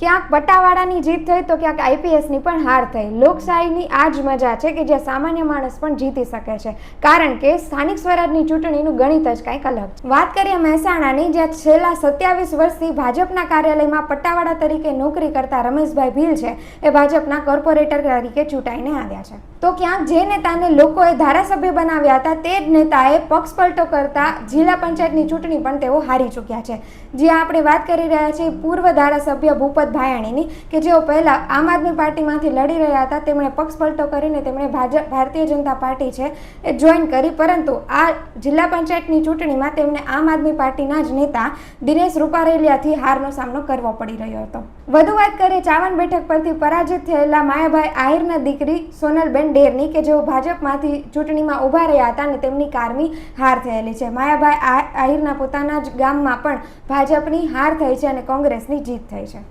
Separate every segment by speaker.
Speaker 1: ક્યાંક પટ્ટાવાળાની જીત થઈ તો ક્યાંક આઈપીએસની પણ હાર થઈ। લોકશાહીની આ જ મજા છે કે જ્યાં સામાન્ય માણસ પણ જીતી શકે છે, કારણ કે સ્થાનિક સ્વરાજની ચૂંટણીનું ગણિત જ કંઈક અલગ છે। વાત કરીએ મહેસાણાની, જ્યાં છેલ્લા 27 વર્ષથી ભાજપના કાર્યાલયમાં પટ્ટાવાળા તરીકે નોકરી કરતા રમેશભાઈ ભીલ છે એ ભાજપના કોર્પોરેટર તરીકે ચૂંટાઈને આવ્યા છે। તો ક્યાંક જે નેતાને લોકોએ ધારાસભ્ય બનાવ્યા હતા તે જ નેતાએ પક્ષપલટો કરતા જિલ્લા પંચાયતની ચૂંટણી પણ તેઓ હારી ચૂક્યા છે। જ્યાં આપણે વાત કરી રહ્યા છીએ પૂર્વ ધારાસભ્ય ભૂપત ભાયાણીની, કે જેઓ પહેલા આમ આદમી પાર્ટીમાંથી લડી રહ્યા હતા, તેમણે પક્ષપલટો કરીને તેમણે ભારતીય જનતા પાર્ટી છે એ જોઈન કરી, પરંતુ આ જિલ્લા પંચાયતની ચૂંટણીમાં તેમને આમ આદમી પાર્ટીના જ નેતા દિનેશ રૂપારેલિયાથી હારનો સામનો કરવો પડી રહ્યો હતો। વધુ વાત કરીએ ચાવન બેઠક પરથી પરાજિત થયેલા માયાભાઈ આહિરના દીકરી સોનલબેન ડેરની, કે જેઓ ભાજપમાંથી ચૂંટણીમાં ઊભા રહ્યા હતા અને તેમની કારમી હાર થયેલી છે। માયાભાઈ આહિરના પોતાના જ ગામમાં પણ ભાજપની હાર થઈ છે અને કોંગ્રેસની જીત થઈ છે।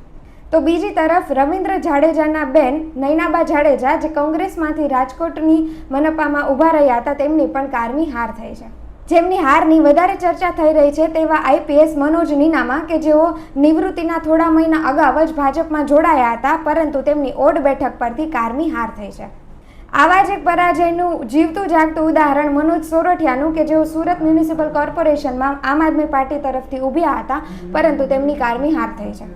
Speaker 1: તો બીજી તરફ રવિન્દ્ર જાડેજાના બેન નૈનાબા જાડેજા, જે કોંગ્રેસમાંથી રાજકોટની મનપામાં ઊભા રહ્યા હતા, તેમની પણ કારમી હાર થઈ છે। જેમની હારની વધારે ચર્ચા થઈ રહી છે તેવા આઈપીએસ મનોજ નીનામા, કે જેઓ નિવૃત્તિના થોડા મહિના અગાઉ જ ભાજપમાં જોડાયા હતા, પરંતુ તેમની ઓડ બેઠક પરથી કારમી હાર થઈ છે। આવા જ એક પરાજયનું જીવતું જાગતું ઉદાહરણ મનોજ સોરઠિયાનું, કે જેઓ સુરત મ્યુનિસિપલ કોર્પોરેશનમાં આમ આદમી પાર્ટી તરફથી ઊભ્યા હતા, પરંતુ તેમની કારમી હાર થઈ છે।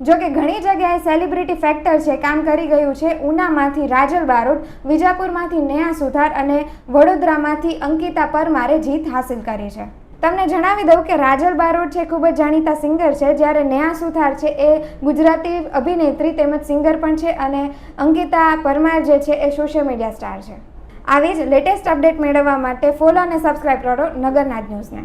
Speaker 1: જો કે ઘણી જગ્યાએ સેલિબ્રિટી ફેક્ટર છે કામ કરી ગયું છે। ઉનામાંથી રાજલ બારોટ, વિજાપુરમાંથી નેહા સુથાર અને વડોદરામાંથી અંકિતા પરમારે જીત હાંસિલ કરી છે। તમને જણાવી દઉં કે રાજલ બારોટ છે ખૂબ જ જાણીતા સિંગર છે, જ્યારે નેહા સુથાર છે એ ગુજરાતી અભિનેત્રી તેમજ સિંગર પણ છે, અને અંકિતા પરમાર જે છે એ સોશિયલ મીડિયા સ્ટાર છે। આવી જ લેટેસ્ટ અપડેટ મેળવવા માટે ફોલો અને સબસ્ક્રાઇબ કરો નગરનાદ ન્યૂઝને।